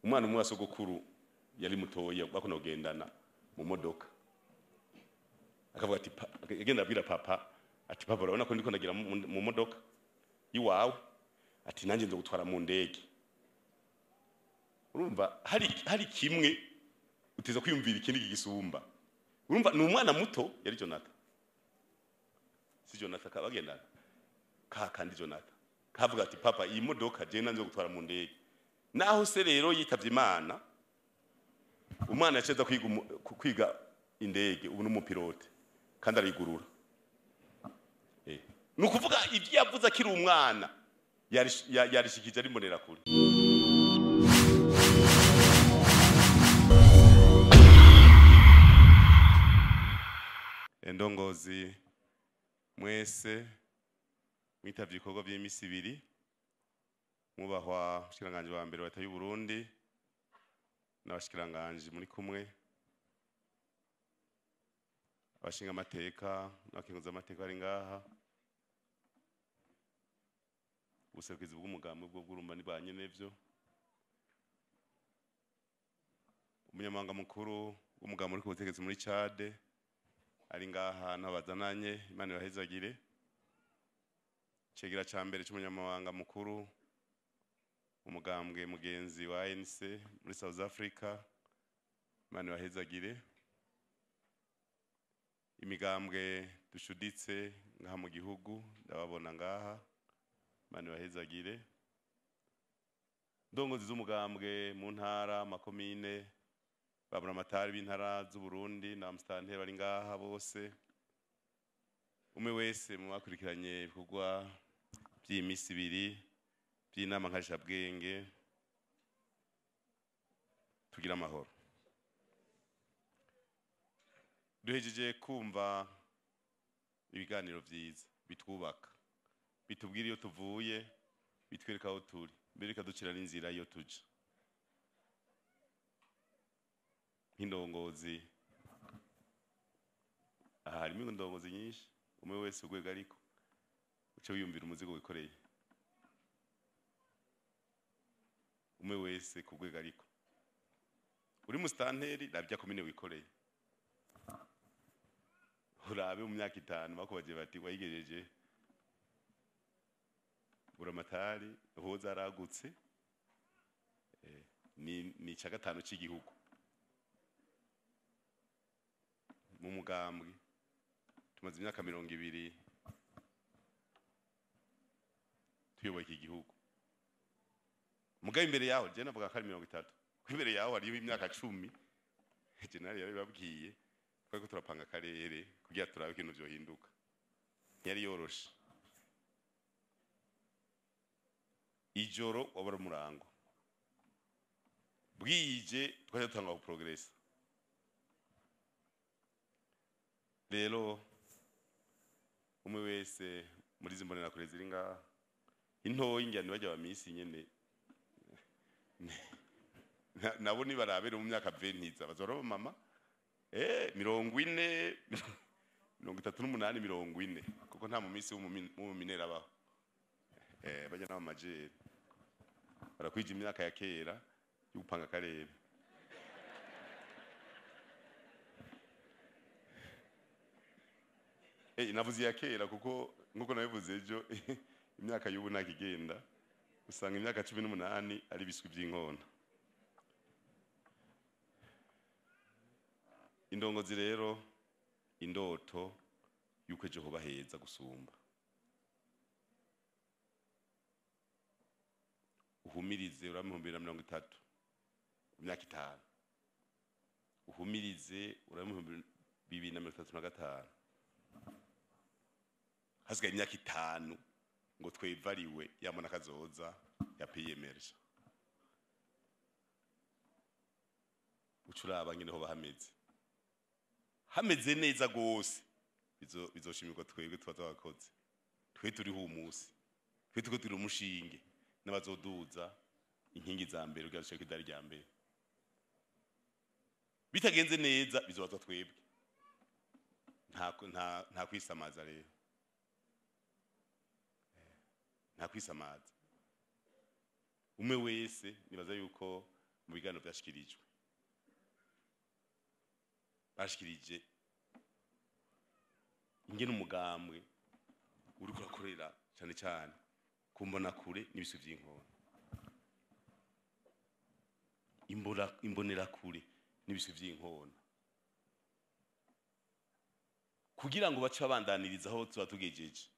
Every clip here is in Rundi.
umwana umwe wasogokuru yari mutoya bakona kugendana mu modoka akavuga ati agenda abwira papa ati papa urabona ko ndiko ndagira mu modoka iwawe ati nanje nzo gutwara mu ndege. Urumva hari kimwe utiza kwiyumvira ikindi kigisumba. Urumva ni umwana muto yari Jonathan, si Jonathan kabagendana kandi Jonathan kavuga ati papa iyi modoka je nanje gutwara mu ndege. Naho se rero yitavye Imana, umwana yaceza kwiga indege ubu n'umupilote kandi arigurura. Nukuvuga ivyo yavuze akiri umwana yarishikije ari mbonera kuri. Endongozi mwese mwitavye ibikorwa vy'imisi ibiri, mwubahwa mushikiranganje wa mbere wa leta y'u Burundi n'abashikiranganje muri kumwe, abashinga amateka n'abakenguza amateka ari ngaha, ubuserukizi bw'umugambi bwo bw'urumba nibanye nevyo, umunyamabanga mukuru w'umugambi uri ku butegetsi muri Chad ari ngaha n'abazananye, Imana ibahezagire. Cegira ca mbere c'umunyamabanga mukuru umugambwe mugenzi wa ANC muri South Africa, Imana ibahezagire. Imigambwe dushuditse ngaha mu gihugu ndababona ngaha, Imana ibahezagire. Ndongozi z'umugambwe mu ntara makomine, babura amatari b'intara z'u Burundi na Amsterdam bari ngaha bose. Umwe wese mu bakurikiranye ibikorwa by'imisi ibiri by'inama nkarishabwenge, tugira amahoro. Duhejeje kumva ibiganiro vyiza bitwubaka, bitubwira iyo tuvuye, bitwereka aho turi, mbere kaducira n'inzira iyo tuja. Nk'indongozi aha harimo indongozi nyinshi, umwe wese ugwega ariko uce wiyumvira umuzigo wikoreye, umwe wese kugwega ariko uri mustanteri nabya komine wikoreye, urabe mu myaka 5 bakubaje bati wayigejeje buramatari hoza aragutse, ni ca gatanu c'igihugu mu mugambwe, tumaze imyaka 20 tuyoboye iki gihugu. Mugabe imbere yaho je navuga ko ari 30, imbere yaho hari imyaka 10 general yari babwiye ko turapanga karere kugira turabe ikintu byo hinduka. Yari yoroshe ijoro wabara umurango bwije twaje tutanga ku progress. Rero umwe wese muri zimbonera kure ziri ngaha, intoyi njyane bajya bamisi nyene nabo ni barabere mu myaka 20 bazoro mama 40 38 40 kuko nta mu misi mu minera baho bajya na majeri barakwije imyaka ya kera y'upanga karere. Navuze ya kera kuko nkuko nabivuze ejo imyaka y'ubu nakigenda usanga imyaka 18 ari biswi by'inkona. Indongozi rero indoto yuko ejo ho baheza gusumba, uhumirize uramuhumbira 30 imyaka 5, uhumirize uramuhumbira 2035 hasigaye imyaka 5 ngo twevariwe yamona kazoza ya PMRJ. Ucuraba ngene ho hameze neza gose, bizoshimirwa twebwe twazabakoze, twe turi humusi, twe tuko turi umushinge n'abazoduza inkingi za mbere ugira cyo kidari rya mbere. Bitagenze neza bizobazwa twebwe, nta kwisamaza rero, nta kwisamaza. Umwe wese nibaza yuko mu biganiro byashikirijwe bashikirije ingene umugambwe uri kurakorera cyane cyane kumbona kure n'ibisu by'inkona imbonera kure n'ibisu by'inkona kugira ngo bace abandaniriza aho tuba tugejeje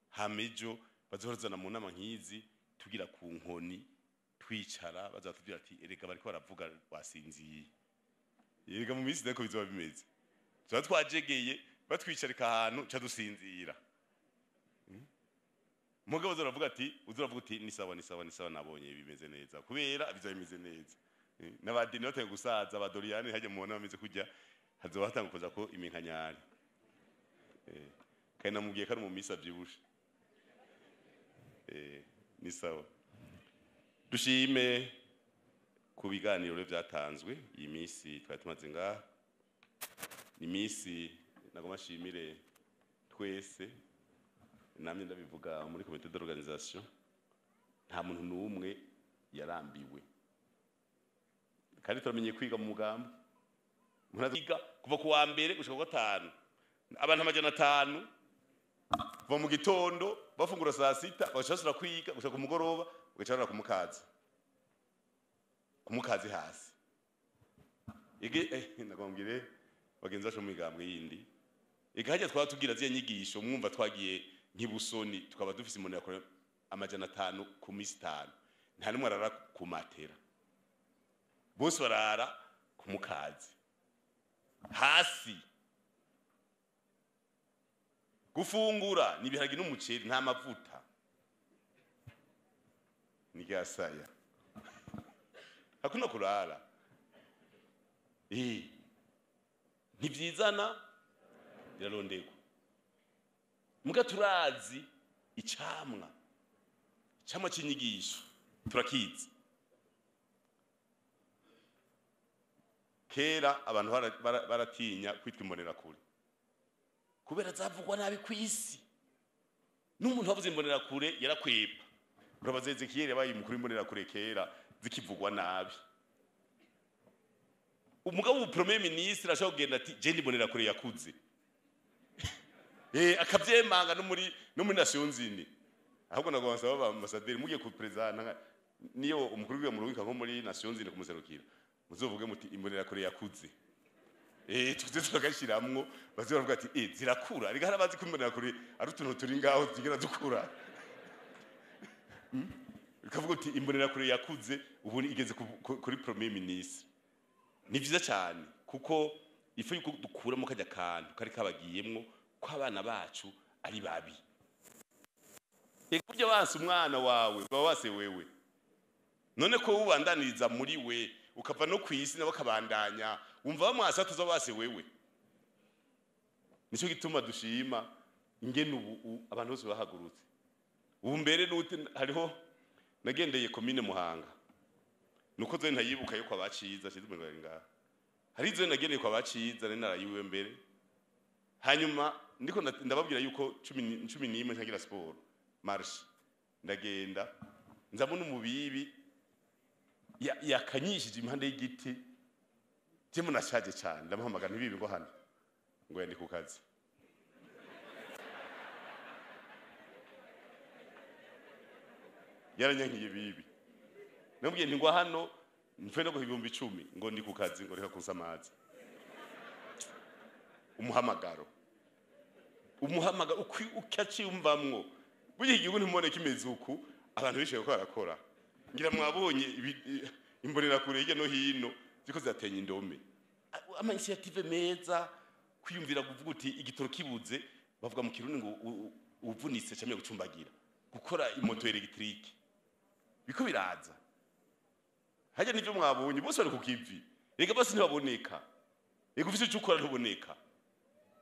hamejo bazohozana mu nama nkizi tugira ku nkoni twicara bazatubwira ati erega bariko baravuga wasinziye erega mu minsi dako bizoba bimeze tuba twajegeye batwicarika ahantu ca dusinzira mugabo uzoravuga ati ni sawa nabonye bimeze neza kubera bizoba bimeze neza n'abadini bateye gusaza abadoriyani hajya mu nama bameze kujya hazoba hatanga kuza ko iminkanyari kandi namubwiye ko ari mu misi avyibushe ni sawa dushime ku biganiro byatanzwe iyi misi twari tumaze ngaha ni misi nagoma shimire twese namye ndabivuga muri comité d'organisation nta muntu n'umwe yarambiwe kandi turamenye kwiga mu mugambi muraziga kuva ku wa mbere gushika ku gatanu abantu 500 kuva mu gitondo bafungura saa 6 bagashasura kwiga gushika ku mugoroba ugacarana kumukazi hasi nagombyire bagenzi bacu mu migambwe yindi hajya twatugira ziye nyigisho mwumva twagiye nk'ibusoni tukaba dufise umuntu yakora 500 ku misi 5 nta numwe arara ku matera bose barara ku mukazi hasi gufungura ni biharage n'umuceri nta mavuta ni gasaya hakuna kurara ntibyizana birarondegwa muga turazi icamwa cy'inyigisho turakizi kera abantu baratinya kwitwa imbonera kure kubera zavugwa nabi kwisi n'umuntu wavuze imbonera kure yarakwepa urabaze Ezekiel yabaye umukuru imbonera kure kera zikivugwa nabi umugabo premier ministre ashaka kugenda ati je ndibonera kure yakuze akavyemanga no muri Nations Unies ahubwo nagomba aba ambassadeur mugiye ku president niyo umukuru w'iyo murubika nko muri Nations Unies kumuserukira muzovuge muti imbonera kure yakuze tuze tugashiramwo bazovuga ati zirakura riga harabazi kwimbonera kure ari utuntu turi ngaho zigera dukura bikavuga uti imbonera kure yakuze ubu igeze kuri premier ministre ni vyiza cyane kuko ifu yuko dukura mu kajya kantu kari kabagiyemwo ko abana bacu ari babi burya wase umwana wawe baba wase wewe none ko ubandaniriza muri we ukava no kwisi nabo kabandanya umva bamwasa tuza wase wewe nico gituma dushima ingene ubu abantu bose bahagurutse ubu mbere hariho nagendeye commune Muhanga nuko zo ntayibuka yuko abaciza cyizwe ngaha hari zo nagendeye kwa abaciza narayiwe mbere hanyuma ndiko ndababwira yuko 11 ntagira sport marche ndagenda nzabona umubibi yakanyishije impande y'igiti cyemo nashaje cyane ndamuhamagara ntibibi ngo hano ngo yandi ku kazi yaranyankiye bibi namubwiye nti ngo hano mfe no guhibumba 10 ngo ndi ku kazi ngo reka kunsamaza umuhamagaro ukacyumvamwo burya igihugu ntimubone kimeze uku abantu bishoye ko barakora ngira mwabonye imbonera kure hirya no hino ziko zatenya indome ama initiative meza kwiyumvira kuvuga uti igitoro kibuze bavuga mu kirundi ngo uvunitse cyane gucumbagira gukora imoto electrique biko biraza hajya nivyo mwabonye bose bari kukivi rega bose ntibaboneka rega ufise icyo ukora ntuboneka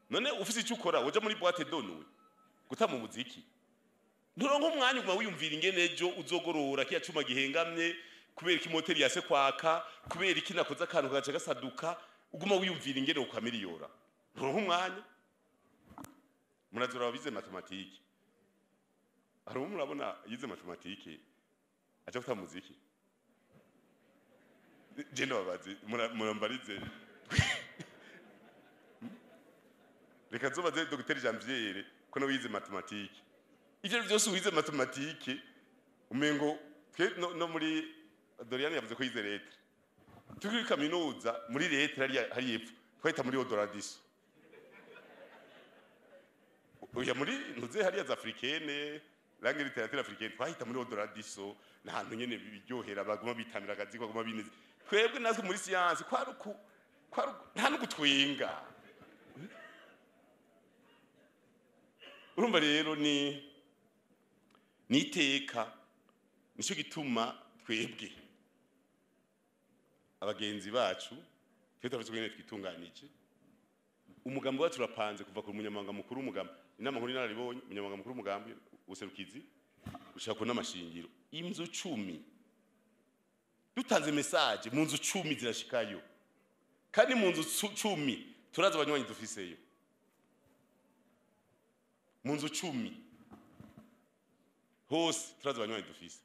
none ufise icyo ukora woja muri boîte donwe guta mu muziki nturonka umwanya uguma wiyumvira ingene ejo uzogorora kiya cuma gihengamye kubera iki moteri yase kwaka kubera iki nakoze akantu gace gasaduka uguma wiyumvira ingene ukamiliyora nturonka umwanya murazura wabize matematike hari umwe murabona yize matematike aje guta muziki je ndababaze murambarize reka zobaze Dr Janvier ko no wize mathématique ivyo byose wize mathématique umengo twe no muri Doriane yavuze ko yize lettre turi kaminuza muri lettre hari yepfo twahita muri Odoradiso oya muri ntuze hari az africaine langue littérature africaine twahita muri Odoradiso nahantu nyene biryohera baguma bitamira akazi baguma bineze twebwe natwe muri science kwaruku nta n'ugutwenga urumva rero ni iteka nicyo gituma twebwe abagenzi bacu twitafite twitunganije umugambi wacu urapanze kuva ku munyamabanga mukuru w'umugambi inama nkuru nararibonye umunyamabanga mukuru w'umugambi ubuserukizi ushaka ko n'amashingiro inzu 10 dutanze message mu nzu 10 zirashikayo kandi mu nzu 10 turaza abanywanyi dufiseyo mu nzu 10 hose turaza abanywanyi dufise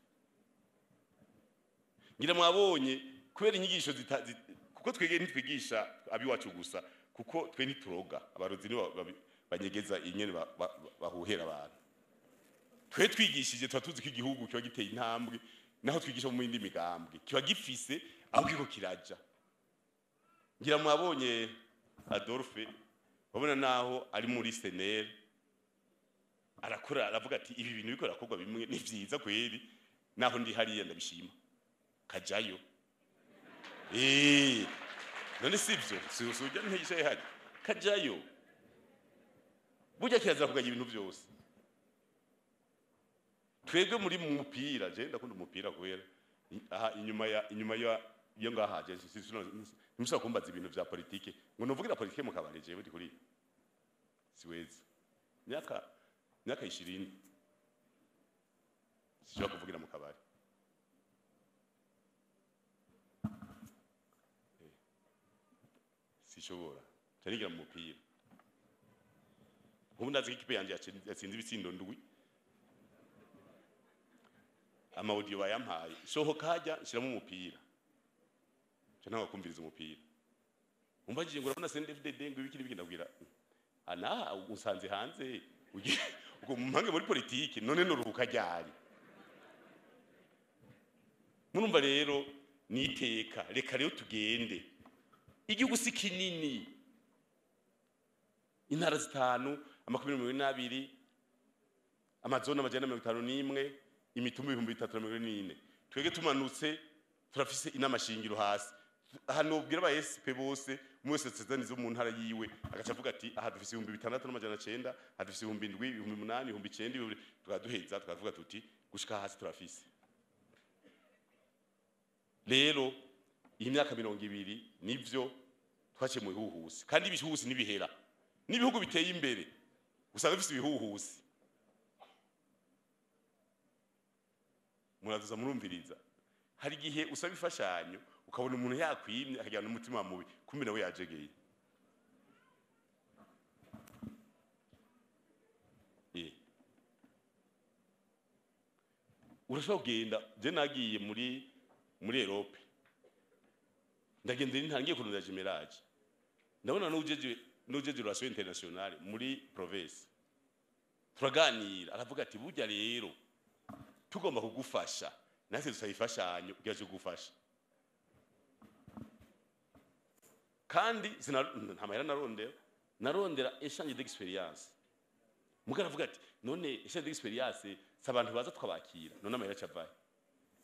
ngira mwabonye kubera inyigisho kuko twege ntitwigisha abiwacu gusa kuko twe ntituroga abarozi ni banyegeza inyene bahuhera abantu twe twigishije tuzi ko igihugu kiba giteye intambwe naho twigisha mu yindi migambwe kiba gifise aho kiko kiraja ngira mwabonye Adolphe babona naho ari muri SNL arakora aravuga ati ibi bintu biko rakorwa bimwe ni vyiza kweri naho ndi hariya ndabishima kajayo none sivyo sujya ntiyicaye hari kajayo burya kirazira kugagira ibintu byose twebwe muri mu mupira je ndakunda umupira kwera aha inyuma ya iyo ngahaje ntimushaka kumbaza ibintu vya politike ngo novugira politike mu kabare jewe ndi kuri siwezi myaka 20 sishobora kuvugira mu kabare sishobora tarigira mu mupira ubu ndazi ikipe yanje yatsinze ibitsindo ndwi ama audio bayampaye sohoka hajya shiramo umupira cyo nawe kumviriza umupira umbagije ngo urabona CNDD-FDD ngo ibikiri bigindabwira ana usanze hanze ubwo mpange muri politike none noruhuka ryari murumva rero niteka reka rero tugende igihugu si kinini intara zitanu amakumi 22 amazona amajana 51 imitumba 334 twege tumanutse turafise inamashingiro hasi hano ubwira ba SP bose mwese tsezanizo mu ntara yiwe agaca avuga ati aha dufise 6,900 hadufise 7,000 8,000 9,000 tukaduheza tukavuga tuti gushika hasi turafise rero iyi myaka 20 nivyo twace mu bihuhusi kandi ibihuhusi nibihera nibihugu biteye imbere usanga bifise ibihuhusi muraduza murumviriza hari gihe usaba ifashanyo ukabona umuntu yakwimye akajyana n'umutima mubi kumbe nawe yajegeye urashobora kugenda je nagiye muri Europe ndagendera ntangiye kurunda Jimeraje ndabona n'ujeje relation internationale muri province turaganira aravuga ati burya rero tugomba kugufasha nase dusayifashanyo ugaje kugufasha kandi nta mahera narondera échange d'expérience mugara avuga ati none échange d'expérience sabantu baza twabakira none amahera cavaye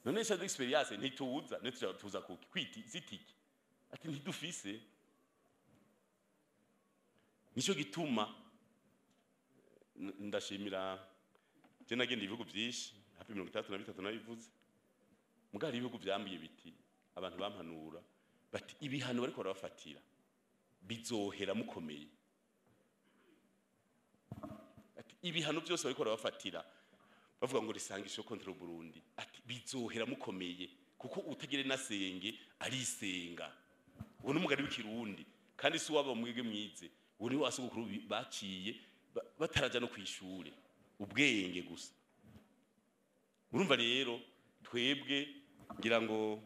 none échange d'expérience ntituza tuza kwiti zitiki ati ntidufise nico gituma ndashimira je nagenda ibihugu byinshi hafi 33 nabivuze mugari ibihugu byambiye biti abantu bampanura bati ibihano bariko barabafatira bizohera mukomeye ati ibihano byose bariko barabafatira bavuga ngo risangisho contre Burundi ati bizohera mukomeye kuko utagire nasenge ari isenga ubu n'umugari w'ikirundi kandi si waba mwege mwize ubu ni wasogokuru baciye bataraja no kwishure ubwenge gusa urumva rero twebwe ngira ngo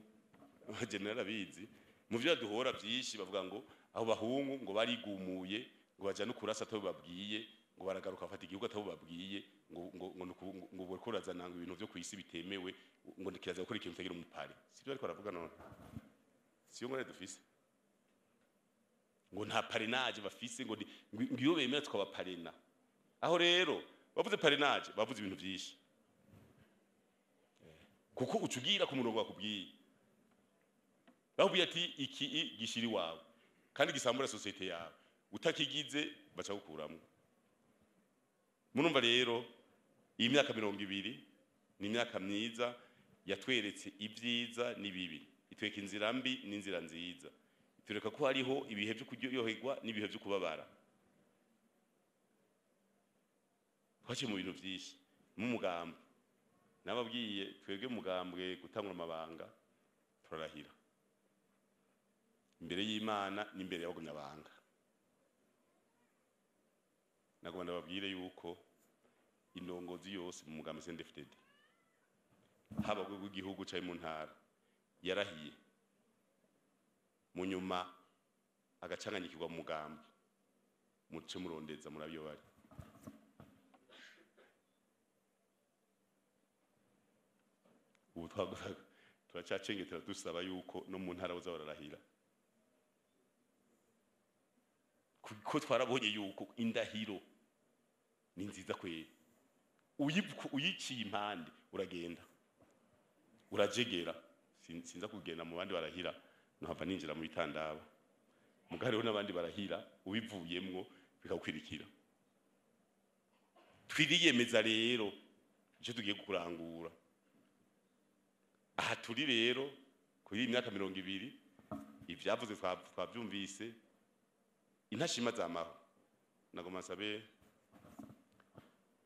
general abizi mu byo duhora byinshi bavuga ngo aho bahungu ngo barigumuye ngo baja no kurasa atabo babwiye ngo baragaruka bafata igihugu atabo babwiye ngo bakorazana ngo ibintu byo kwisi bitemewe ngo ndikiraza gukora ikintu tagira umupare sibyo ariko baravuga none siyo ngore dufise ngo nta parrainage bafise ngo iyo bemera twabaparena aho rero bavuze parrainage bavuze ibintu byinshi kuko ucugira ku murongo wakubwiye bavuye ati iki gishiri wawe kandi gisambura societe yawe utakigize baca gukuramo murumva rero iyi myaka 20 ni imyaka myiza yatweretse ibyiza n'ibibi itweka inzira mbi n'inzira nziza tureka ko hariho ibihe byo kuryoherwa n'ibihe byo kubabara twaje mu bintu byinshi mu mugambo nababwiye twebwe mugambwe gutangura amabanga turarahira imbere y'Imana n'imbere y'abagumyabanga nagomba ndababwire yuko indongozi yose mu mugambi CNDD-FDD haba rw'igihugu cyaye mu ntara yarahiye mu nyuma agacanganyikirwa mu mugambi muce murondeza murabiyo bari ubu turacacengetera dusaba yuko no mu ntara boza bararahira kuko twarabonye yuko indahiro ni nziza kwera uyiciye impande uragenda urajegera sinza kugenda mu bandi barahira ntava ninjira mu bitandaba mugariho n'abandi barahira ubivuyemwo bikakwirikira twiriyemeza rero icyo tugiye kurangura aha turi rero kuri imyaka 20 ivyavuze twavyumvise intashima zamaho nagoma sabe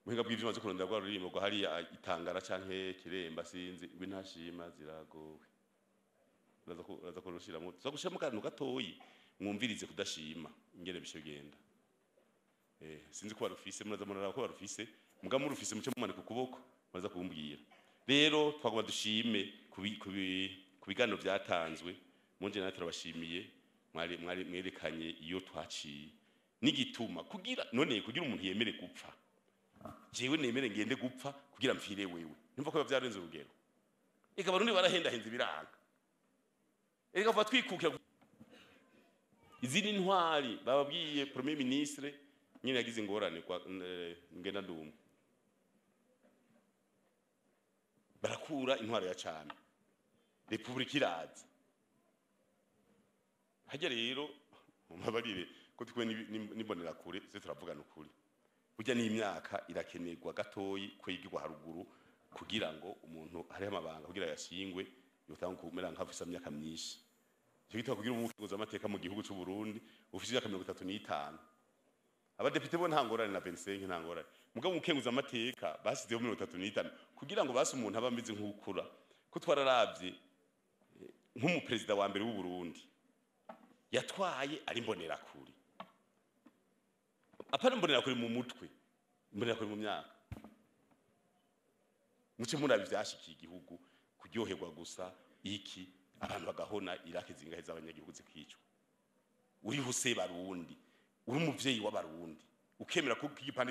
muhinga bw'ivyo maze kurondera rwa rurimo rwa hariya itangara canke kiremba sinzi intashima ziragowe uraza kurushiramo tuzagushiramo kantu gatoyi mwumvirize kudashima ingene bishogenda sinzi ko barufise muraza murara ko barufise muga murufise muce mumane ku kuboko muraza kumbwira rero twagomba dushime ku biganiro byatanzwe munje natwe turabashimiye mwerekanye iyo twaciye n'igituma kugira umuntu yemere gupfa jewe nemere ngende gupfa kugira mpfire wewe nimva ko byarenze urugero eka barundi barahendahenze biranga eka vuba twikukira izindi ntwari bababwiye premier ministre nyine yagize ingorane kwa ngenda ndumwe barakura intwaro ya cyane republika iraza hajya rero mumabarire ko twe nibonera kure se turavugana ukuri burya n'imyaka irakenerwa gatoyi kwigirwa haruguru kugira ngo umuntu hari amabanga kugira yashingwe yotanga kumera nk'afisa imyaka myinshi cyo gitwa kugira umukigoza amateka mu gihugu cy'u Burundi ufise imyaka 35 abadepite bo ntangorane na 25 ntangorane mugabo mukenguza amateka basizeho 35 kugira ngo basi umuntu abameze nk'ukura ko twararavye nk'umupresident wa mbere w'u Burundi yatwaye ari mbonera kuri apana mbonera kuri mu mutwe mbonera kuri mu myaka muce murabi byashikiye igihugu kuryoherwa gusa iki abantu bagahona irake zingahe z'abanyagihugu zikicwa uri huse barundi uri umuvyeyi w'abarundi ukemera ko igipande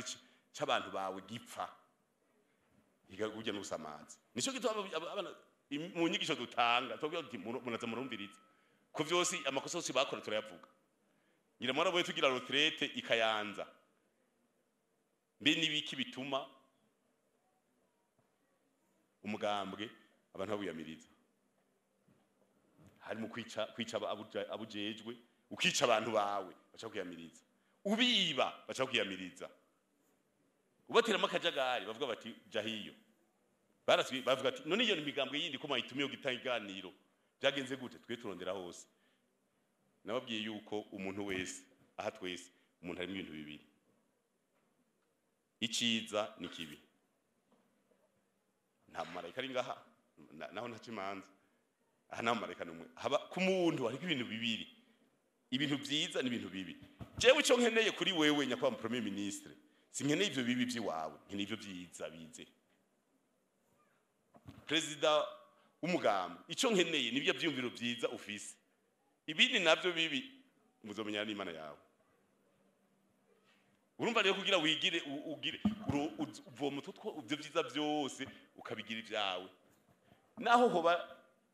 cy'abantu bawe gipfa igagujya no gusamaza nico gitwa abana mu nyigisho dutanga tubwira uti munaza murumviriza ko vyose amakosa yose bakora turayavuga ngira mara boye tugira retraite ikayanza mbe nibiki bituma umugambwe abantu babuyamiriza hari mu kwica abujejwe ukica abantu bawe bacha kuyamiriza ubiba bacha kuyamiriza ubatera makajagari bavuga bati jahiyo baraswi bavuga ati none iyo imigambwe yindi ko mayitumiyo gitanganiro byagenze gute twe turondera hose nababwiye yuko umuntu wese aha twese umuntu harimo ibintu bibiri iciza nikibi nta marayika ari ngaha naho ntacimanza aha nta marayika numwe haba ku muntu hari ibintu bibiri ibintu byiza n'ibintu bibi jewe ico nkeneye kuri wewe nyakwa mu premier ministre sinkeneye ivyo bibi byiwawe nkeneye ivyo byiza bize president w'umugambo ico nkeneye nibyo byumviro byiza ufise ibindi navyo bibi muzomenya n'Imana yawe urumva rero kugira wigire ugire uvoma utwo ibyo byiza byose ukabigira ibyawe naho hoba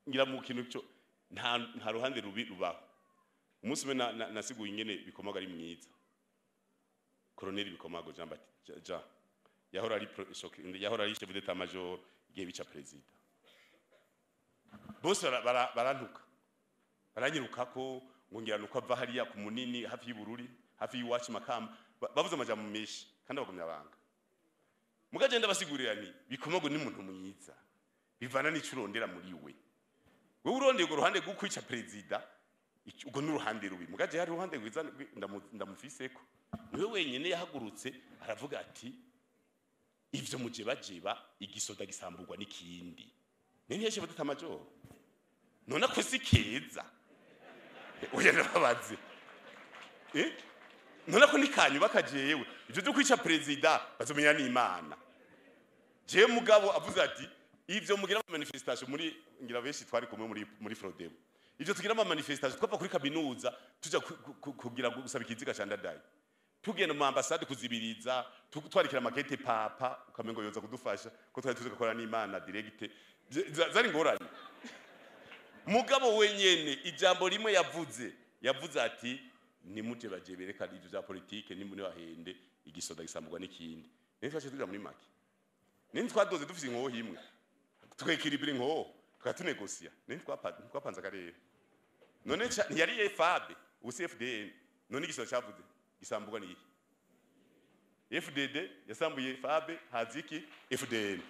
ngira mu kintu cyo nta ruhande rubi rubaho umunsi umwe nasiguye ingene bikomaga ari mwiza Colonel Bikomago Jean yahora ari chef d'état major igihe bica president bose barantuka baranyiruka ko ngongira nuko ava hariya ku munini hafi y'Ibururi hafi y'Iwacu Makamba bavuze amajambo menshi kandi bagumya banga mugagenda basigurira ni Bikomago ni muntu mwiza bivana n'icurondera muri we urondeye go ruhande gwo kwica president ugo n'uruhande rubi mugaje hari uruhande rwiza ndamufiseko niwe wenyene yahagurutse aravuga ati ivyo mujebajeba igisoda gisamburwa n'ikindi nene chef d'état major none ko sikeza oya nababaze none ko nikanyu bakajewe ivyo byo kwica president bazomenya n'Imana je mugabo avuze ati ivyo mugira manifestation muri ngira benshi twari kumwe muri Frodebo ivyo tugira manifestation twapa kuri kaminuza tuja kugira gusaba ikiziga candadaye tugenda mu ambassade kuzibiriza twarikira makete papa ukamengo yoza kudufasha ko twari tuze gukora n'Imana direct zari ngorane mugabo wenyene ijambo rimwe yavuze ati nimuje baje berekana ivyo za politique nimune bahende igisoda gisamburwa n'ikindi nene twaje tuja muri make nene twadoze dufise inkoho imwe tukekiribira inkoho tukatunegosia nene twapanza karere none ntiyari FAB ubu FDN none igisoda cyavuze gisamburwa n'iki FDD yasambuye FAB haziki FDN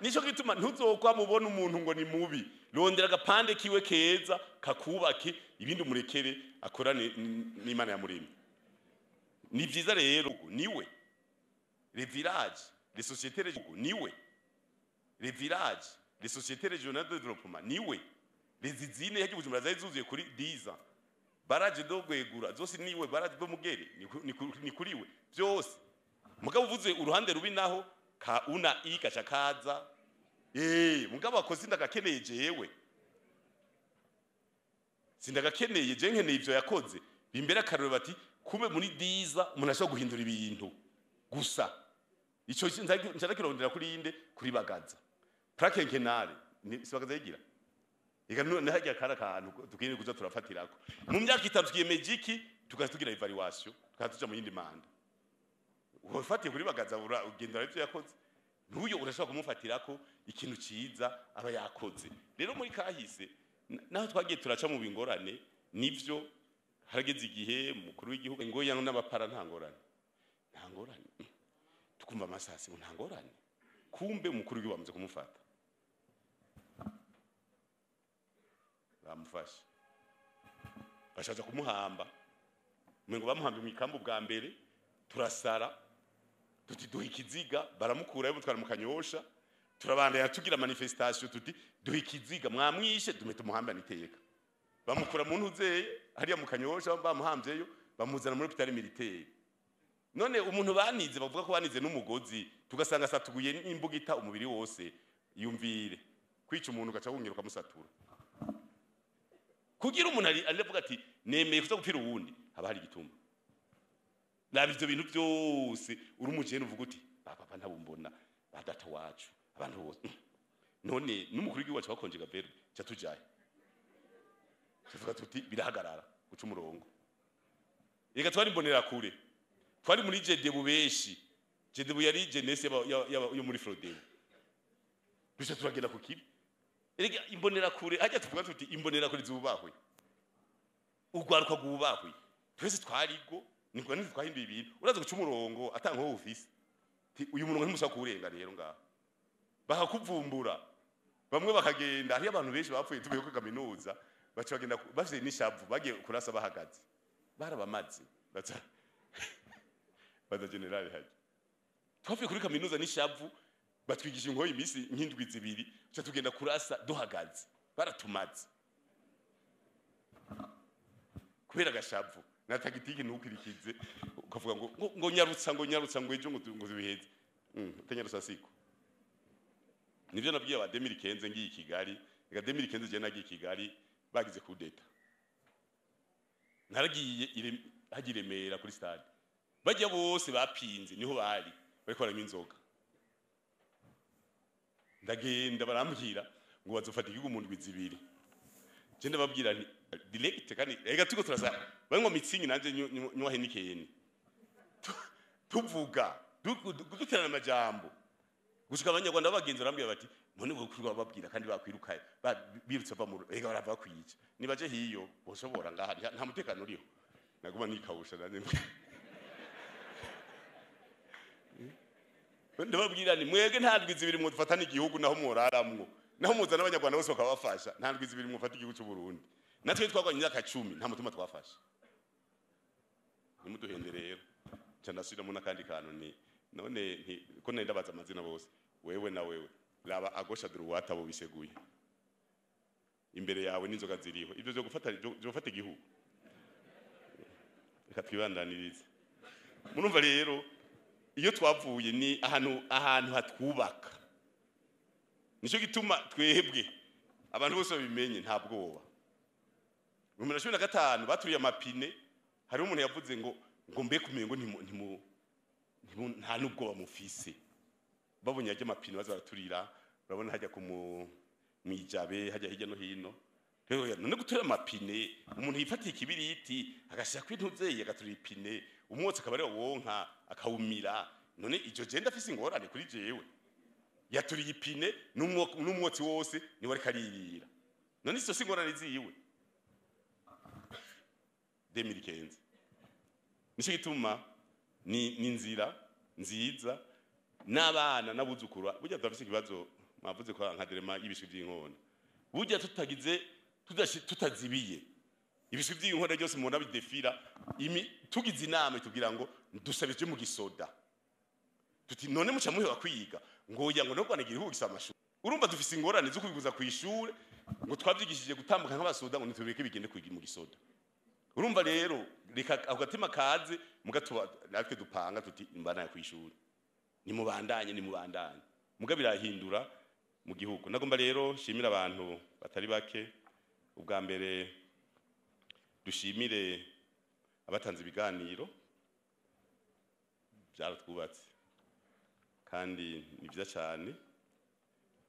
nico gituma ntuzokwa mubona umuntu ngo ni mubi rondera agapande kiwe keza kakubake ibindi umurekere akorane n'Imana ya muremyi ni vyiza rero niwe les villages les sociétés régionales niwe les villages les sociétés régionales de développement niwe les izine yaje Bujumbura zayizuzuye kuri 10 ans baraje do gwegura zose niwe baraje do mugere ni kuriwe byose mugabo uvuze uruhande rubi naho ka una ikacha kaza mugabo akoze ndagakeneye jewe sindagakeneye je nkeneye ivyo yakoze bimbera karore bati kube muri 10 umuntu ashobora guhindura ibintu gusa ico nzakirondera kuri inde kuri bagaza plaque kenale sibagaza yigira ega nahajya kantu tukine kuza turafatirako mu myaka 3 twiyemeje iki tukatugira evaluation tukatuja mu yindi manda ufatiye kuri bagaza ugendera ivyo yakoze ntuyo urashobora kumufatirako ikintu ciza aba yakoze rero muri kahise naho twagiye turaca mu bingorane nivyo harageze igihe mukuru w'igihugu ngo yano n'abapara ntangorane tukumva amasasi ntangorane kumbe umukuru w'igihugu bamaze kumufata bamufashe bashaza kumuhamba mwengo bamuhamba mu ikambu bwa mbere turasara tuti duha ikiziga baramukura yabutwara mu Kanyosha turabanda yatugira manifestation tuti duha ikiziga mwamwishe dumete muhamba niteka bamukura mu ntuzeye hariya mu Kanyosha bamuhambyeyo bamuzana muri hospital militaire none umuntu banize bavuga ko banize n'umugozi tugasanga satuguye n'imbugita umubiri wose yumvire kwica umuntu gaca wungiruka musatura kugira umuntu aravuga ati nemeye kuza gupfira uwundi haba hari igituma nabi ivyo bintu byose uri umujene uvuga uti papa ntabumbona badata wacu abantu bose none n'umukuru w'igihugu wakonje Gavero cyatujaye tuvuga tuti birahagarara guca umurongo ega twari mbonera kure twari muri jedebu beshi jedebu yari jeunesse yo muri Frodebo bisha turagenda ku kibi ega imbonera kure ajya tuvuga tuti imbonera kure zubahwe ugwaruka gubahwe twese twarigo niko nzi twahinduye ibintu uraza guca umurongo atanko office uyu murongo ntimusa kurenga rero ngaho bakakuvumbura bamwe bakagenda hari abantu benshi bapfuye tubiye ku kaminuza baca bagenda bafite n'ishavu bagiye kurasa bahagaze barabamaze baza general haje twavuye kuri kaminuza n'ishavu batwigisha inkoyi imisi nk'indwi zibiri cyo tugenda kurasa duhagaze baratumaze kubera gashavu na tagitiki nukirikize ukavuga ngo nyarutsa ngo ejo ngo zibiheze utanyarutsa siko nivyo nabwiye aba 2015 ngiye Kigali ega 2015 je nagiye Kigali bagize kudeta naragiye hagiremera kuri stade bajya bose bapinze niho bari bariko baranywa inzoga ndagenda barambwira ngo bazofata igihugu mu ndwi zibiri je ndababwira nti direct kandi ega tuko turasa banywa mitsingi nanje nywa henikeni tuvuga duterana amajambo gushika abanyarwanda bagenzi barambwira bati none ngo kurwa babwira kandi bakwirukaye birutse bamuru ega barava kwica nibaje hiyo boshobora ngaha nta mutekano uriho naguma nikawusha nanje ndababwira ni mwege nta ndwi zibiri mu dufatana igihugu naho muraramwo naho muzana abanyarwanda bose bakabafasha nta ndwi zibiri mu fata igihugu cy'u Burundi natwe twagwanye imyaka 10 nta mutuma twafasha nimuduhende rero cyandasubiramo nakandi kantu ni none ko nenda baza amazina bose wewe na wewe raba agosha droite abo biseguye imbere yawe n'inzoga ziriho ibyo byo gufata igihugu reka twibandanirize murumva rero iyo twavuye ni ahantu hatwubaka nico gituma twebwe abantu bose babimenye nta bwoba mu 2015 baturiye amapine hari umuntu yavuze ngo mbe kumengo nta nubwo bamufise babonye ajya amapine bazaraturira urabona hajya ku mwijabe hajya hirya no hino rero none guturira amapine umuntu yifatiye ikibiriti agashaka kwintuzeye agaturira ipine umwotsi akaba ari wonka akawumira none ijo je ndafise ingorane kuri jewe yaturiye ipine n'umwotsi wose ni wari karirira none izo singorane ziwe 2015 nico gituma ni nzira nziza n'abana n'abuzukuru burya dufite ikibazo mavuze ko nka derema y'ibishwi by'inkona burya tutazibiye ibishwi by'inkona byose mu nabi defira tugize inama tugira ngo dusabije mu gisoda tuti none muca muhe bakwiga ngo yango no kwanagira ihugu gisama amashuri urumva dufise ingorane zo kwiguza ku ishure ngo twavyigishije gutambuka nk'abasoda ngo nitubeke bigende kwiga mu gisoda urumva rero reka agatima kaze mugatuba natwe dupanga tuti imbana ya kwishuri ni mubandanye mugabirahindura mu gihugu nagomba rero shimira abantu batari bake ubwa mbere dushimire abatanze ibiganiro byaratwubatse kandi ni byiza cyane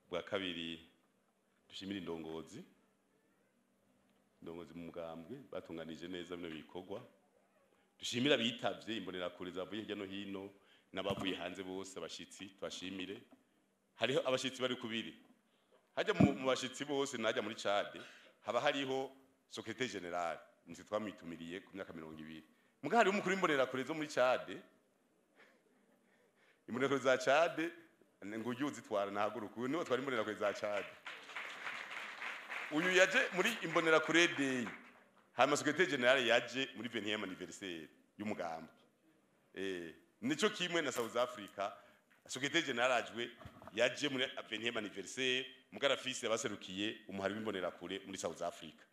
bwa kabiri dushimira indongozi mu mugambwe batunganije neza bino bikorwa dushimira bitavye imbonera kure zavuye hirya no hino n'abavuye hanze bose abashitsi twashimire hariho abashitsi bari kubiri hajya mu bashitsi bose najya muri Chad haba hariho secrétaire général nitwe twamitumiriye ku myaka 20 muga hariho umukuru w'imbonera kure zo muri Chad imbonera kure za Chad ngo yuzitwara nahaguruka niwe twari imbonera kure za Chad uyu yaje muri imbonera kure day hama secrétaire général yaje muri 20e anniversaire y'umugambo nico kimwe na South Africa secrétaire général ajwe yaje muri 20e anniversaire mugarafisi yabaserukiye umuhari w'imbonera kure muri South Africa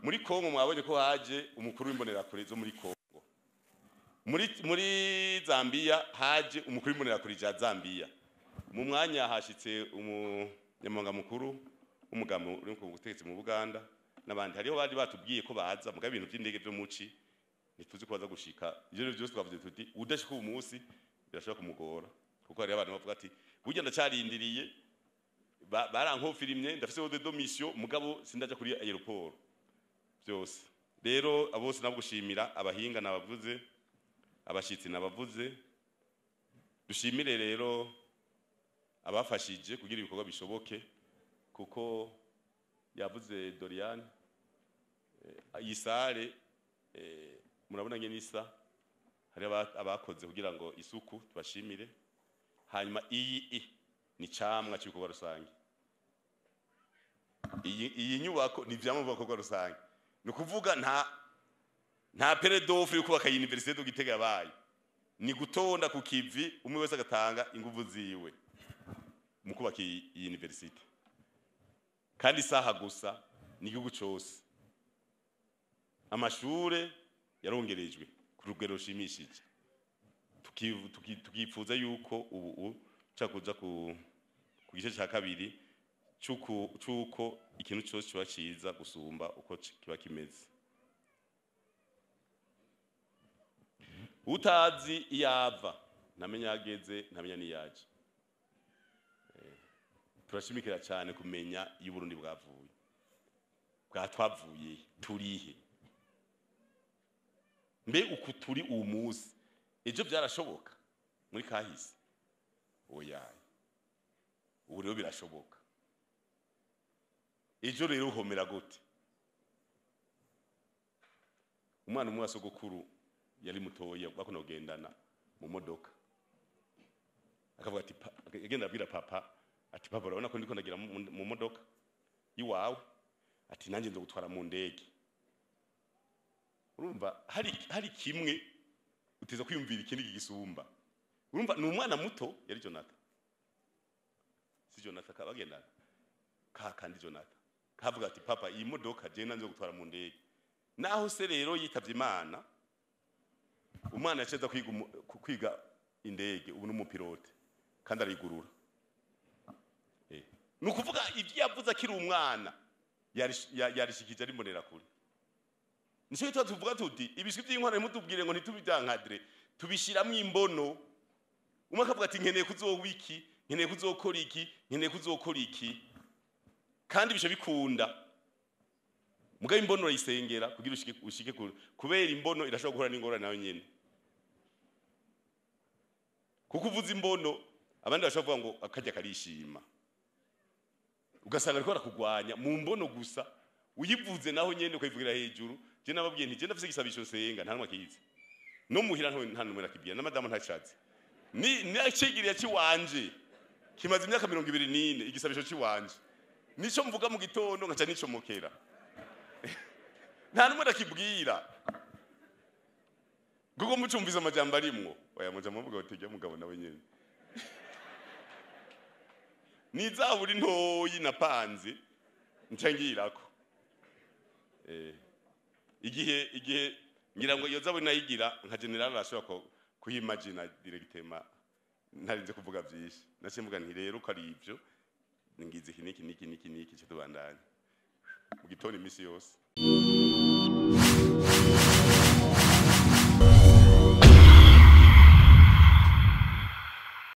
muri Kongo mwabonye ko haje umukuru w'imbonera kure zo muri Kongo muri Zambia haje umukuru w'imbonera kure ja Zambia mu mwanya hashitse umunyamanga mukuru umugamo uri ku butegetsi mu Buganda nabandi hariho bari batubwiye ko baza muga ibintu by'indege byo muci nituzi ko baza gushika ivyo byose twavuze tuti udashika uyu munsi birashobora kumugora kuko hari abantu bavuga ati burya ndacarindiriye barankofirimye ndafise de mission mugabo sindaje kuri aeroport byose rero abose nabugushimira abahinga nabavuze abashitsi nabavuze dushimire rero abafashije kugira ibikorwa bishoboke kuko yavuze Dorian yisare murabona ngene isa hari abakoze kugira ngo isuku tubashimire hanyuma iyi ni camwa cy'uko rusange iyi nyubako ni vyamwe bakogwa rusange ni kuvuga nta peredofre yuko baka université do Gitega yabaye ni gutonda ku kivi umwe wese agatanga inguvu ziwe mu kubaka iyi université kandi saha gusa ni igihugu cyose amashure yarongerejwe ku rugero rushimishije tukifuza yuko ubu cakuza ku gice cya kabiri cy'uko ikintu cyose kiba cyiza gusumba uko kiba kimeze. Utazi iyava ntamenya yageze, ntamenya niyaje. Turashimikira cyane kumenya iyo Burundi bwavuye, bwatwavuye turihe, mbe uku turi uwo munsi ejo byarashoboka muri kahise? Oyaye, ubu rero birashoboka. Ejo rero uhomera gute? Umwana umwe wasogokuru yari mutoya bakona kugendana mu modoka, akavuga ati agenda abwira papa ati papa urabona ko ndiko ndagira mu modoka iwawe, ati nanjye ndagutwara mu ndege. Urumva hari kimwe uteza kwiyumvira ikindi kigisumba. Urumva ni umwana muto yari Jonathan, si Jonathan kabagendana kandi Jonathan kavuga ati papa iyi modoka je nanjye gutwara mu ndege. Naho se rero yitavye Imana, umwana yaceza kwiga indege, ubu n'umupilote kandi arigurura. Nukuvuga ivyo yavuze akiri umwana yarishikije ari mbonera kuri. Nico gituma tuvuga tuti ibishwi by'inkwano mutubwire ngo ntitubijyankadire, tubishiramwe imbono. Umwe akavuga ati nkeneye kuzowiki, nkeneye kuzokora iki, nkeneye kuzokora iki, kandi bisho bikunda. Mugabe imbono urayisengera kugira ushike kubera imbono irashobora guhura n'ingorane nayo nyene. Kuko uvuza imbono abandi bashobora kuvuga ngo akajya karishima, ugasanga ariko arakugwanya mu mbono gusa. Uyivuze naho nyene ukayivugira hejuru. Je nababwiye nti je ndafise igisabisho senga nta numwe kizi, no muhira nta numwe nakibwira, na madamu ntashatse ni nakigiriye kiwanje kimaze imyaka 24 igisabisho kiwanje nico mvuga mu gitondo ngaca nico mokera nta numwe nakibwira. Gugo mucumviza amajambo arimwo, oya mujambo mvuga utegeye mugabo nawe nyene nizaburi ntoyi napanze ncangirako. Igihe ngira ngo iyo zaburi nayigira nka general ashobora kuhimagina directement, ntarinze kuvuga byinshi. Nashimvuga nti rero ko ari ivyo ngize iki cyo tubandanye mu gitondo imisi yose.